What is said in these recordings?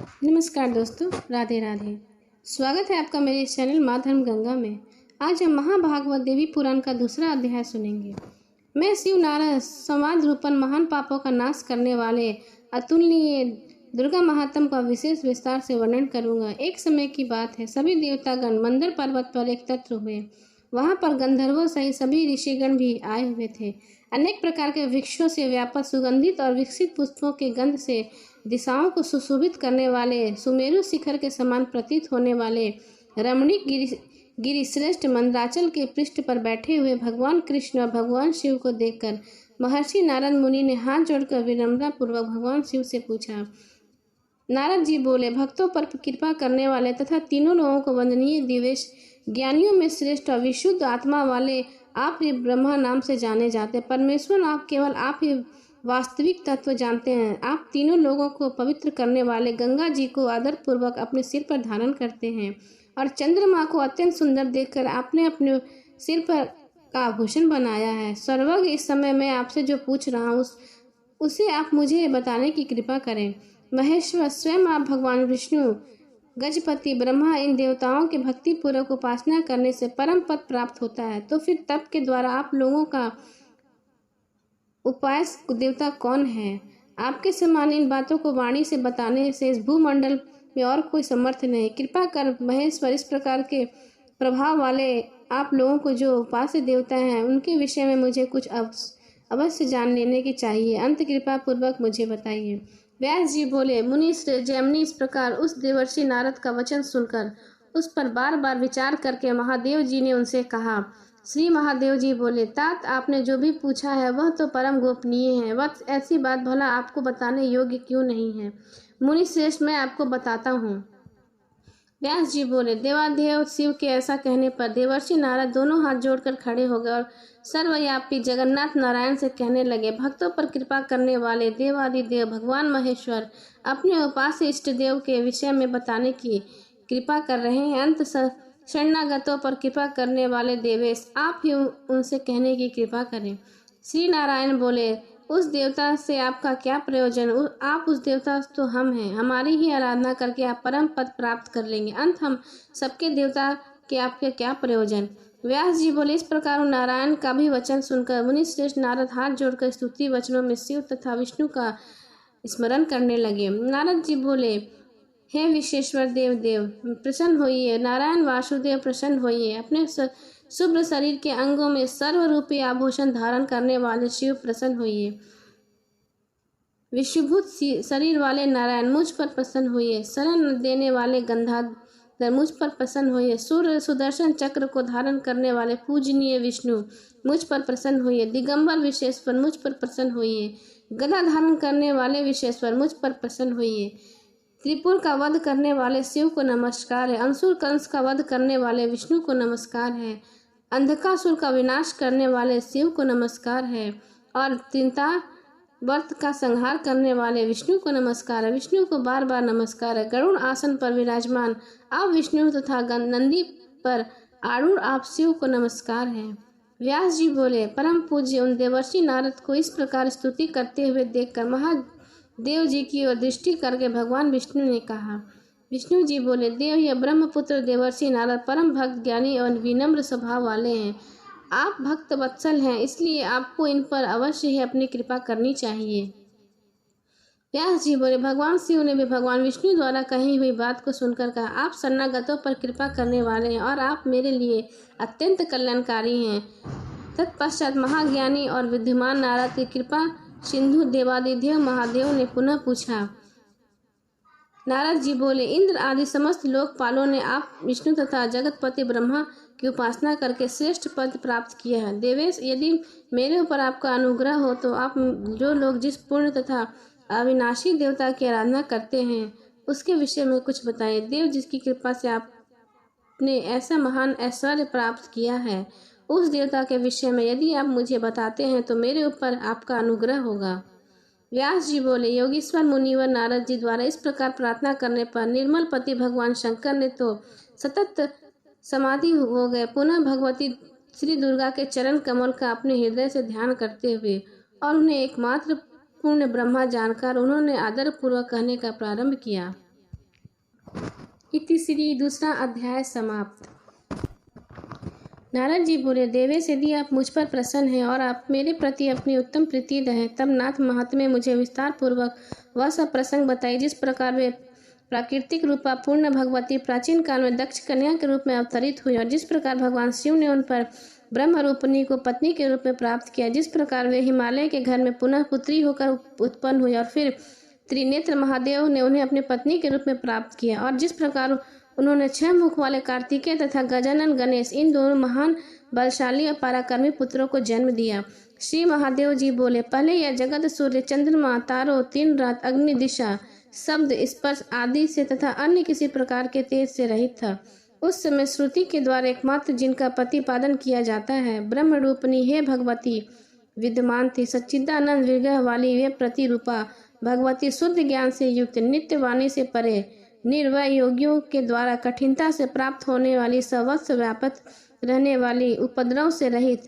नमस्कार दोस्तों, राधे राधे। स्वागत है आपका मेरे चैनल माँ धर्म गंगा में। आज हम महाभागवत देवी पुराण का दूसरा अध्याय सुनेंगे। मैं शिव नारायण संवाद रूपन महान पापों का नाश करने वाले अतुलनीय दुर्गा महात्म का विशेष विस्तार से वर्णन करूंगा। एक समय की बात है, सभी देवतागण मंदर पर्वत पर एकत्र हुए। वहां पर गंधर्वों सहित सभी ऋषिगण भी आए हुए थे। अनेक प्रकार के वृक्षों से व्यापक सुगंधित और विकसित पुष्पों के गंध से दिशाओं को सुशोभित करने वाले, सुमेरु शिखर के समान प्रतीत होने वाले रमणीक गिरिश्रेष्ठ मंदराचल के पृष्ठ पर बैठे हुए भगवान कृष्ण और भगवान शिव को देखकर महर्षि नारद मुनि ने हाथ जोड़कर विनम्रता पूर्वक भगवान शिव से पूछा। नारद जी बोले, भक्तों पर कृपा करने वाले तथा तीनों लोगों को वंदनीय दिवेश, ज्ञानियों में श्रेष्ठ और विशुद्ध आत्मा वाले आप ही ब्रह्मा नाम से जाने जाते। परमेश्वर आप केवल आप ही वास्तविक तत्व जानते हैं। आप तीनों लोगों को पवित्र करने वाले गंगा जी को आदर पूर्वक अपने सिर पर धारण करते हैं और चंद्रमा को अत्यंत सुंदर देखकर आपने अपने सिर पर का आभूषण बनाया है। सर्वज्ञ, इस समय मैं आपसे जो पूछ रहा हूँ उसे आप मुझे बताने की कृपा करें। महेश्वर स्वयं आप भगवान विष्णु, गजपति ब्रह्मा, इन देवताओं के भक्ति पूर्वक उपासना करने से परम पद प्राप्त होता है, तो फिर तप के द्वारा आप लोगों का उपास देवता कौन है? आपके समान इन बातों को वाणी से बताने से इस भूमंडल में और कोई समर्थ नहीं। कृपा कर महेश्वर, इस प्रकार के प्रभाव वाले आप लोगों को जो उपास्य देवता हैं उनके विषय में मुझे कुछ अवश्य जान लेने की चाहिए। अंत कृपा पूर्वक मुझे बताइए। व्यास जी बोले, मुनि श्रेष्ठ जैमिनी, इस प्रकार उस देवर्षि नारद का वचन सुनकर उस पर बार बार विचार करके महादेव जी ने उनसे कहा। श्री महादेव जी बोले, तात, आपने जो भी पूछा है वह तो परम गोपनीय है। वह ऐसी बात भला आपको बताने योग्य क्यों नहीं है? मुनि श्रेष्ठ, मैं आपको बताता हूँ। व्यास जी बोले, देवादेव शिव के ऐसा कहने पर देवर्षि नारद दोनों हाथ जोड़कर खड़े हो गए और सर्वव्यापी जगन्नाथ नारायण से कहने लगे, भक्तों पर कृपा करने वाले देवादिदेव भगवान महेश्वर अपने उपास्य इष्ट देव के विषय में बताने की कृपा कर रहे हैं। अंत शरणागतों पर कृपा करने वाले देवेश, आप ही उनसे कहने की कृपा करें। श्री नारायण बोले, उस देवता से आपका क्या प्रयोजन? आप उस देवता तो हम हैं। हमारी ही आराधना करके आप परम पद प्राप्त कर लेंगे। अंत हम सबके देवता के आपके क्या प्रयोजन? व्यास जी बोले, इस प्रकार नारायण का भी वचन सुनकर मुनि श्रेष्ठ नारद हाथ जोड़कर स्तुति वचनों में शिव तथा विष्णु का स्मरण करने लगे। नारद जी बोले, हे विश्वेश्वर देव प्रसन्न होइए। नारायण वासुदेव प्रसन्न होइए। अपने शुभ्र शरीर के अंगों में सर्वरूपी आभूषण धारण करने वाले शिव प्रसन्न होइए। विश्वभूत शरीर वाले नारायण मुझ पर प्रसन्न होइए। शरण देने वाले गंधाधर मुझ पर प्रसन्न होइए। सूर्य सुदर्शन चक्र को धारण करने वाले पूजनीय विष्णु मुझ पर प्रसन्न होइए। दिगंबर विश्वेश्वर मुझ पर प्रसन्न होइए। गदा धारण करने वाले विश्वेश्वर मुझ पर प्रसन्न होइए। त्रिपुर का वध करने वाले शिव को नमस्कार है। अंसुर कंस का वध करने वाले विष्णु को नमस्कार है। अंधकासुर का विनाश करने वाले शिव को नमस्कार है और चिंता व्रत का संहार करने वाले विष्णु को नमस्कार है। विष्णु को बार बार नमस्कार है। गरुड़ आसन पर विराजमान आप विष्णु तथा नंदी पर आरूढ़ आप शिव को नमस्कार है। व्यास जी बोले, परम पूज्य उन देवर्षि नारद को इस प्रकार स्तुति करते हुए देखकर महादेव जी की ओर दृष्टि करके भगवान विष्णु ने कहा। विष्णु जी बोले, देव, यह ब्रह्मपुत्र देवर्षि नारद परम भक्त, ज्ञानी और विनम्र स्वभाव वाले हैं। आप भक्त वत्सल हैं, इसलिए आपको इन पर अवश्य ही अपनी कृपा करनी चाहिए। व्यास जी बोले, भगवान शिव ने भी भगवान विष्णु द्वारा कही हुई बात को सुनकर कहा, आप शरणागतों पर कृपा करने वाले हैं और आप मेरे लिए अत्यंत कल्याणकारी हैं। तत्पश्चात महाज्ञानी और विद्यमान नारद की कृपा सिंधु देवादिदेव महादेव ने पुनः पूछा। नारद जी बोले, इंद्र आदि समस्त लोकपालों ने आप विष्णु तथा जगतपति ब्रह्मा की उपासना करके श्रेष्ठ पद प्राप्त किया है। देवेश, यदि मेरे ऊपर आपका अनुग्रह हो तो आप जो लोग जिस पूर्ण तथा अविनाशी देवता की आराधना करते हैं उसके विषय में कुछ बताएं। देव, जिसकी कृपा से आपने ऐसा महान ऐश्वर्य प्राप्त किया है, उस देवता के विषय में यदि आप मुझे बताते हैं तो मेरे ऊपर आपका अनुग्रह होगा। व्यास जी बोले, योगीश्वर मुनिवर नारद जी द्वारा इस प्रकार प्रार्थना करने पर निर्मल पति भगवान शंकर ने तो सतत समाधि हो गए। पुनः भगवती श्री दुर्गा के चरण कमल का अपने हृदय से ध्यान करते हुए और उन्हें एकमात्र पूर्ण ब्रह्मा जानकर उन्होंने आदर पूर्वक कहने का प्रारंभ किया। इति श्री दूसरा अध्याय समाप्त। नारद जी बोले, देवेश, यदि आप मुझ पर प्रसन्न हैं और आप मेरे प्रति अपनी उत्तम प्रीति रहें, तब नाथ महात्म्य मुझे विस्तार पूर्वक वह सब प्रसंग बताइए जिस प्रकार वे प्राकृतिक रूपा पूर्ण भगवती प्राचीन काल में दक्ष कन्या के रूप में अवतरित हुई और जिस प्रकार भगवान शिव ने उन पर ब्रह्म रूपिणी को पत्नी के रूप में प्राप्त किया, जिस प्रकार वे हिमालय के घर में पुनः पुत्री होकर उत्पन्न हुई और फिर त्रिनेत्र महादेव ने उन्हें अपनी पत्नी के रूप में प्राप्त किया और जिस प्रकार उन्होंने 6 मुख वाले कार्तिकेय तथा गजानन गणेश इन दोनों महान बलशाली और पराक्रमी पुत्रों को जन्म दिया। श्री महादेव जी बोले, पहले यह जगत सूर्य, चंद्रमा, तारों, 3 रात, अग्नि, दिशा, शब्द, स्पर्श आदि से तथा अन्य किसी प्रकार के तेज से रहित था। उस समय श्रुति के द्वारा एकमात्र जिनका प्रतिपादन किया जाता है ब्रह्म रूपिणी हे भगवती विद्यमान थी। सच्चिदानंद विग्रह वाली वे प्रतिरूपा भगवती शुद्ध ज्ञान से युक्त, नित्य वाणी से परे, निर्वय योगियों के द्वारा कठिनता से प्राप्त होने वाली, सर्वस्व व्यापक रहने वाली, उपद्रव से रहित,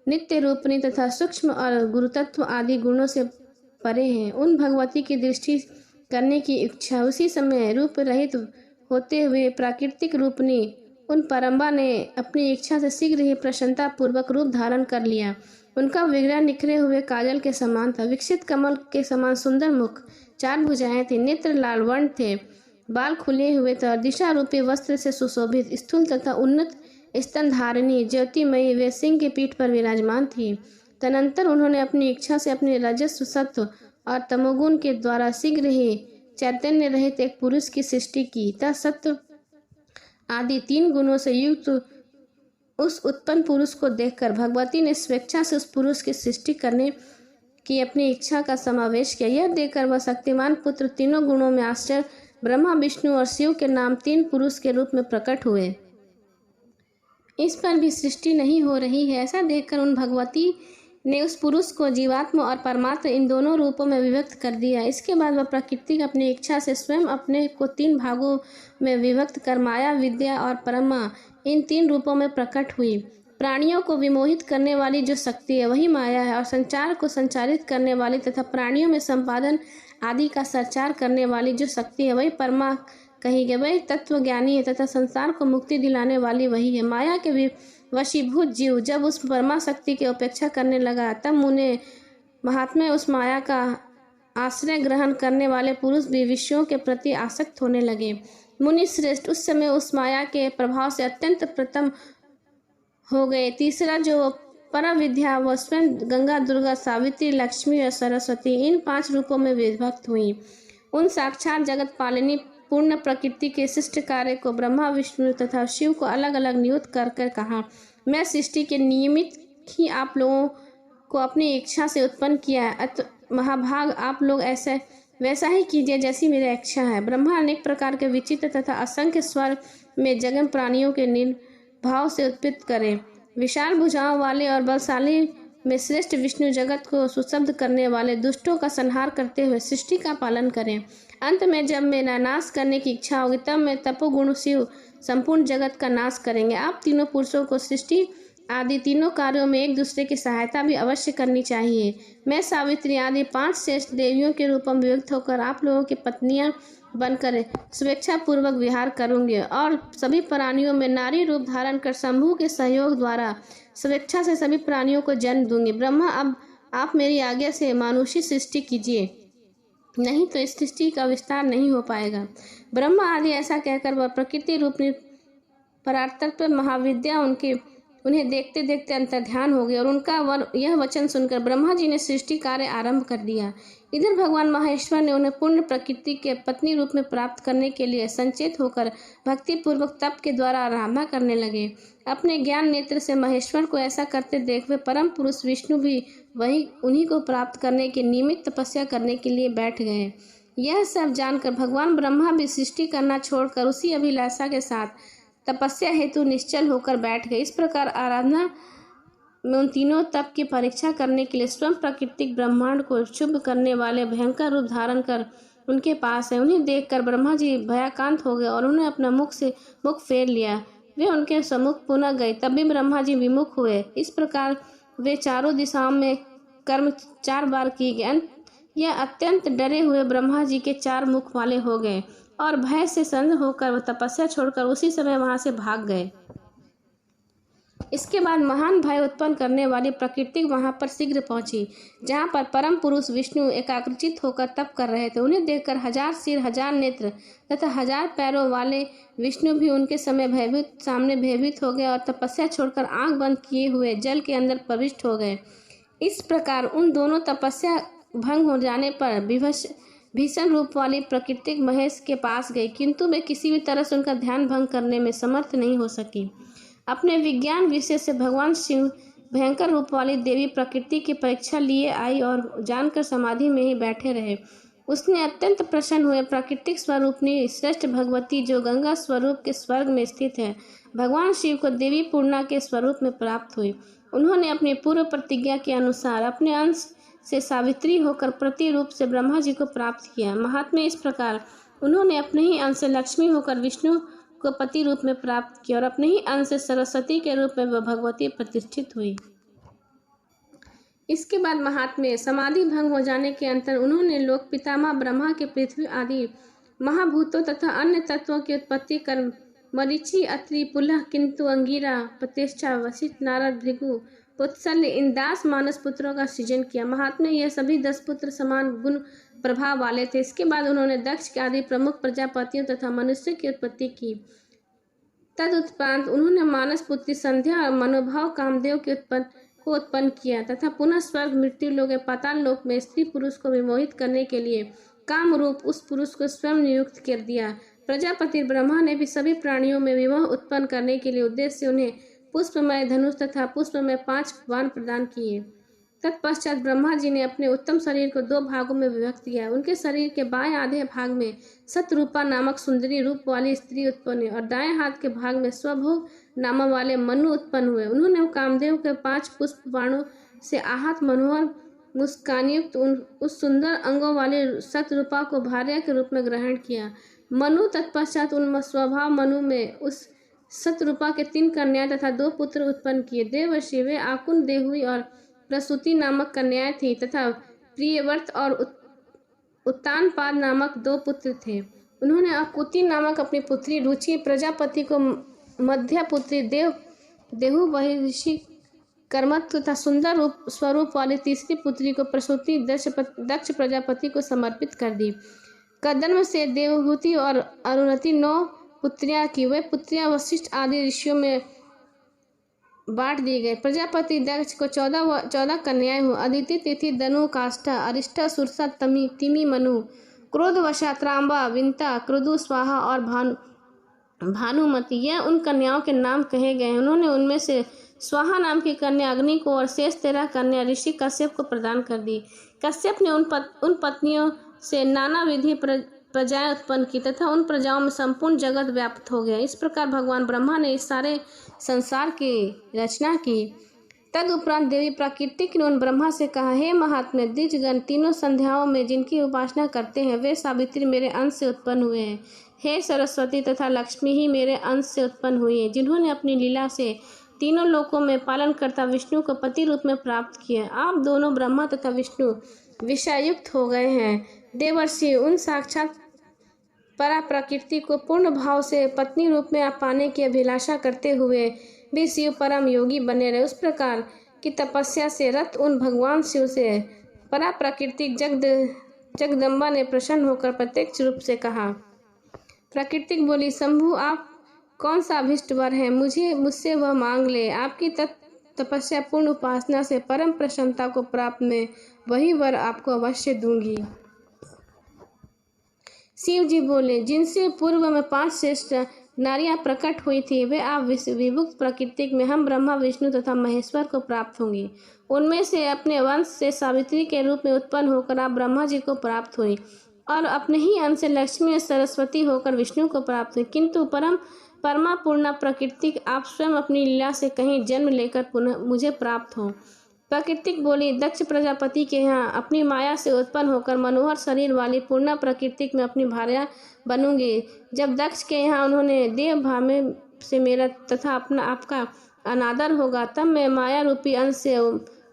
नित्य रूपिणी तथा सूक्ष्म और गुरुतत्व आदि गुणों से परे हैं। उन भगवती की दृष्टि करने की इच्छा उसी समय रूप रहित होते हुए प्राकृतिक रूपिणी उन परम्बा ने अपनी इच्छा से शीघ्र ही प्रसन्नता पूर्वक रूप धारण कर लिया। उनका विग्रह निखरे हुए काजल के समान था, विकसित कमल के समान सुंदर मुख, 4 भुजाएं थी, नेत्र लाल वर्ण थे, बाल खुले हुए थे और दिशा रूपी वस्त्र से सुशोभित, स्थूल तथा उन्नत स्तनधारिणी ज्योतिमयी वे सिंह की पीठ पर विराजमान थी। तदनंतर उन्होंने अपनी इच्छा से अपने रजस्व, सत्व और तमोगुण के द्वारा शीघ्र ही चैतन्य रहित एक पुरुष की सृष्टि की। तथा सत्व आदि 3 गुणों से युक्त उस उत्पन्न पुरुष को देखकर भगवती ने स्वेच्छा से उस पुरुष की सृष्टि करने की अपनी इच्छा का समावेश किया। यह देखकर वह शक्तिमान पुत्र तीनों गुणों में आश्चर्य ब्रह्मा, विष्णु और शिव के नाम 3 पुरुष के रूप में प्रकट हुए। इस पर भी सृष्टि नहीं हो रही है, ऐसा देखकर उन भगवती ने उस पुरुष को जीवात्मा और परमात्मा इन दोनों रूपों में विभक्त कर दिया। इसके बाद वह प्रकृति अपनी इच्छा से स्वयं अपने को 3 भागों में विभक्त कर माया, विद्या और परमा इन 3 रूपों में प्रकट हुई। प्राणियों को विमोहित करने वाली जो शक्ति है वही माया है और संचार को संचारित करने वाली तथा प्राणियों में संपादन आदि का संचार करने वाली जो शक्ति है वही परमा कही गई। वही तत्व ज्ञानी है तथा संसार को मुक्ति दिलाने वाली वही है। माया के वशीभूत जीव जब उस परमा शक्ति की उपेक्षा करने लगा तब मुने महात्मा उस माया का आश्रय ग्रहण करने वाले पुरुष भी विषयों के प्रति आसक्त होने लगे। मुनि श्रेष्ठ उस समय उस माया के प्रभाव से अत्यंत प्रथम हो गए। तीसरा जो परम विद्या वह स्वयं गंगा, दुर्गा, सावित्री, लक्ष्मी और सरस्वती इन 5 रूपों में विभक्त हुई। उन साक्षात जगत पालिनी पूर्ण प्रकृति के शिष्ट कार्य को ब्रह्मा, विष्णु तथा शिव को अलग अलग नियुक्त कर कहा, मैं सृष्टि के नियमित ही आप लोगों को अपनी इच्छा से उत्पन्न किया है। महाभाग आप लोग ऐसे वैसा ही कीजिए जैसी मेरी इच्छा है। ब्रह्मा अनेक प्रकार के विचित्र तथा असंख्य स्वर में जगन प्राणियों के निर्भाव से उत्पन्न करें। विशाल भुजाओं वाले और बलशाली में श्रेष्ठ विष्णु जगत को सुशब्द करने वाले दुष्टों का संहार करते हुए सृष्टि का पालन करें। अंत में जब मेरा नाश करने की इच्छा होगी तब मैं तपोगुण शिव संपूर्ण जगत का नाश करेंगे। आप तीनों पुरुषों को सृष्टि आदि तीनों कार्यों में एक दूसरे की सहायता भी अवश्य करनी चाहिए। मैं सावित्री आदि 5 श्रेष्ठ देवियों के रूप में विभक्त होकर आप लोगों की पत्नियां बनकर स्वेच्छा पूर्वक विहार करूंगी और सभी प्राणियों में नारी रूप धारण कर शंभु के सहयोग द्वारा स्वेच्छा से सभी प्राणियों को जन्म दूंगी। ब्रह्मा, अब आप मेरी आज्ञा से मानुषी सृष्टि कीजिए, नहीं तो इस सृष्टि का विस्तार नहीं हो पाएगा। ब्रह्मा आदि ऐसा कहकर वह प्रकृति रूपी परातत्व महाविद्या उन्हें देखते देखते अंतर्ध्यान हो गए और उनका यह वचन सुनकर ब्रह्मा जी ने सृष्टि कार्य आरंभ कर दिया। इधर भगवान महेश्वर ने उन्हें पूर्ण प्रकृति के पत्नी रूप में प्राप्त करने के लिए संचेत होकर भक्ति पूर्वक तप के द्वारा आराधना करने लगे। अपने ज्ञान नेत्र से महेश्वर को ऐसा करते देख वे परम पुरुष विष्णु भी उन्हीं को प्राप्त करने की नियमित तपस्या करने के लिए बैठ गए। यह सब जानकर भगवान ब्रह्मा भी सृष्टि करना छोड़कर उसी अभिलाषा के साथ तपस्या हेतु निश्चल होकर बैठ गए। इस प्रकार आराधना में उन तीनों तप की परीक्षा करने के लिए स्वयं प्राकृतिक ब्रह्मांड को शुभ करने वाले भयंकर रूप धारण कर उनके पास है। उन्हें देखकर ब्रह्मा जी भयाकांत हो गए और उन्हें अपना मुख फेर लिया। वे उनके सम्मुख पुनः गए, तब भी ब्रह्मा जी विमुख हुए। इस प्रकार वे चारों दिशाओं में कर्म 4 बार किए गए। यह अत्यंत डरे हुए ब्रह्मा जी के 4 मुख वाले हो गए और भय से सन्न होकर वह तपस्या छोड़कर उसी समय वहां से भाग गए। इसके बाद महान भय उत्पन्न करने वाली प्रकृति वहां पर शीघ्र पहुंची, जहां पर परम पुरुष विष्णु एकाग्रचित होकर तप कर रहे थे। उन्हें देखकर 1000 सिर, 1000 नेत्र तथा 1000 पैरों वाले विष्णु भी उनके सामने भयभीत हो गए और तपस्या छोड़कर आंख बंद किए हुए जल के अंदर प्रविष्ट हो गए। इस प्रकार उन दोनों तपस्या भंग हो जाने पर भीषण रूप वाली प्रकृति महेश के पास गई, किंतु वे किसी भी तरह से उनका ध्यान भंग करने में समर्थ नहीं हो सकी। अपने विज्ञान विषय से भगवान शिव भयंकर रूप वाली देवी प्रकृति की परीक्षा लिए आई और जानकर समाधि में ही बैठे रहे। उसने अत्यंत प्रसन्न हुए प्राकृतिक स्वरूपनी श्रेष्ठ भगवती, जो गंगा स्वरूप के स्वर्ग में स्थित है, भगवान शिव को देवी पूर्णा के स्वरूप में प्राप्त हुई। उन्होंने अपनी पूर्व प्रतिज्ञा के अनुसार अपने अंश से सावित्री होकर प्रति रूप से ब्रह्मा जी को प्राप्त किया। महात्मा इस प्रकार उन्होंने अपने ही अंश से लक्ष्मी होकर विष्णु को पति रूप में प्राप्त किया और अपने ही अंश से सरस्वती के रूप में वह भगवती प्रतिष्ठित हुई। इसके बाद महात्मा समाधि भंग हो जाने के अंतर उन्होंने लोक पितामह ब्रह्मा के पृथ्वी आदि महाभूतों तथा अन्य तत्वों की उत्पत्ति कर मरीचि, अत्रि, पुलह, किंतु, अंगिरा, प्रतिष्ठा, वशिष्ठ, नारद, भृगु, उत्सल्य इन 10 मानस पुत्रों का सृजन किया। महात्मा यह सभी 10 पुत्र समान गुण प्रभाव वाले थे। इसके बाद उन्होंने दक्ष के आदि प्रमुख प्रजापतियों तथा मनुष्य की उत्पत्ति की। तदुपरांत उन्होंने मानस पुत्री संध्या और मनोभाव कामदेव के उत्पन्न किया तथा पुनः स्वर्ग, मृत्यु लोक या पाताल लोक में स्त्री पुरुष को विमोहित करने के लिए काम रूप उस पुरुष को स्वयं नियुक्त कर दिया। प्रजापति ब्रह्मा ने भी सभी प्राणियों में विवाह उत्पन्न करने के लिए उद्देश्य से उन्हें पुष्पमय धनुष तथा पुष्पमय 5 बाण प्रदान किए। तत्पश्चात ब्रह्मा जी ने अपने उत्तम शरीर को 2 भागों में विभक्त किया। उनके शरीर के बाएं आधे भाग में सतरूपा नामक सुंदरी रूप वाली स्त्री उत्पन्न हुई और दाएं हाथ के भाग में स्वभोग नाम वाले मनु उत्पन्न हुए। उन्होंने कामदेव के 5 पुष्प बाणों से आहत मनोहर मुस्कानयुक्त उस सुंदर अंगों वाले सतरूपा को भार्या के रूप में ग्रहण किया। मनु तत्पश्चात उन स्वभाव मनु में उस सतरूपा के 3 कन्याएं तथा 2 पुत्र उत्पन्न किए। देवर्षि वे आकुन, देहुई और प्रसूति नामक कन्याएं थी तथा प्रियव्रत और उत्तानपाद नामक 2 पुत्र थे। उन्होंने अकुति नामक अपनी पुत्री रुचि, प्रजापति को मध्या पुत्री देहु बहिर्षि कर्मत तथा सुंदर स्वरूप वाली तीसरी पुत्री को प्रसूति दक्ष प्रजापति को समर्पित कर दी। कदम्ब से देवहूति और अरुणति 9 पुत्रियां की। वे पुत्रियां वशिष्ठ आदि ऋषियों में बांट दिए गए। प्रजापति दक्ष को 14 कन्याएं हुई। अदिति, तिथि, दनु, काष्ठा, अरिष्टा, सुरसा, तिमि, मनु, क्रोध, वशा, त्रांबा, विंता, क्रुदु, स्वाहा और भानुमति, यह उन कन्याओं के नाम कहे गए हैं। उन्होंने उनमें से स्वाहा नाम की कन्या अग्नि को और शेष 13 कन्या ऋषि कश्यप को प्रदान कर दी। कश्यप ने उन पत्नियों से नाना विधि प्रजाएं उत्पन्न की तथा उन प्रजाओं में संपूर्ण जगत व्याप्त हो गया। इस प्रकार भगवान ब्रह्मा ने इस सारे संसार की रचना की। तदुपरांत देवी प्रकृति ने उन ब्रह्मा से कहा, हे महात्मा, द्विजगण तीनों संध्याओं में जिनकी उपासना करते हैं वे सावित्री मेरे अंश से उत्पन्न हुए हैं। हे सरस्वती तथा लक्ष्मी ही मेरे अंश से उत्पन्न हुई है, जिन्होंने अपनी लीला से तीनों लोकों में पालनकर्ता विष्णु को पति रूप में प्राप्त किया। आप दोनों ब्रह्मा तथा विष्णु विषयुक्त हो गए हैं। देवर्षि उन साक्षात परा प्रकृति को पूर्ण भाव से पत्नी रूप में आप पाने की अभिलाषा करते हुए भी शिव परम योगी बने रहे। उस प्रकार की तपस्या से रत उन भगवान शिव से परा प्रकृति जगदम्बा ने प्रसन्न होकर प्रत्यक्ष रूप से कहा। प्रकृति बोली, शंभु आप कौन सा अभिष्ट वर है, मुझसे वह मांग ले। आपकी तपस्या पूर्ण उपासना से परम प्रसन्नता को प्राप्त मैं वही वर आपको अवश्य दूंगी। शिव जी बोले, जिनसे पूर्व में 5 श्रेष्ठ नारियां प्रकट हुई थी वे आप विभुक्त प्रकृति में हम ब्रह्मा, विष्णु तथा महेश्वर को प्राप्त होंगी। उनमें से अपने वंश से सावित्री के रूप में उत्पन्न होकर आप ब्रह्मा जी को प्राप्त हुई और अपने ही अंश से लक्ष्मी और सरस्वती होकर विष्णु को प्राप्त हुई। किंतु परमा पूर्णा प्रकृति आप स्वयं अपनी लीला से कहीं जन्म लेकर पुनः मुझे प्राप्त हो। प्रकृति बोली, दक्ष प्रजापति के यहाँ अपनी माया से उत्पन्न होकर मनोहर शरीर वाली पूर्णा प्रकृति में अपनी भार्या बनूंगी। जब दक्ष के यहाँ उन्होंने देव भाव से मेरा तथा आपका अनादर होगा तब मैं माया रूपी अंश से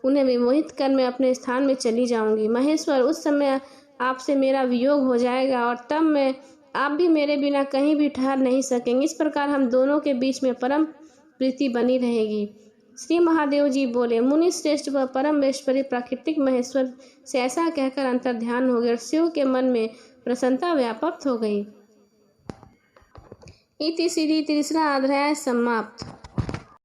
उन्हें विमोहित कर मैं अपने स्थान में चली जाऊंगी। महेश्वर, उस समय आपसे मेरा वियोग हो जाएगा और तब मैं आप भी मेरे बिना कहीं भी ठहर नहीं सकेंगे। इस प्रकार हम दोनों के बीच में परम प्रीति बनी रहेगी। श्री महादेव जी बोले, मुनि श्रेष्ठ व परमेश्वरी प्राकृतिक महेश्वर से ऐसा कहकर अंतर्ध्यान हो गए और शिव के मन में प्रसन्नता व्याप्त हो गई। इति श्री तीसरा अध्याय समाप्त।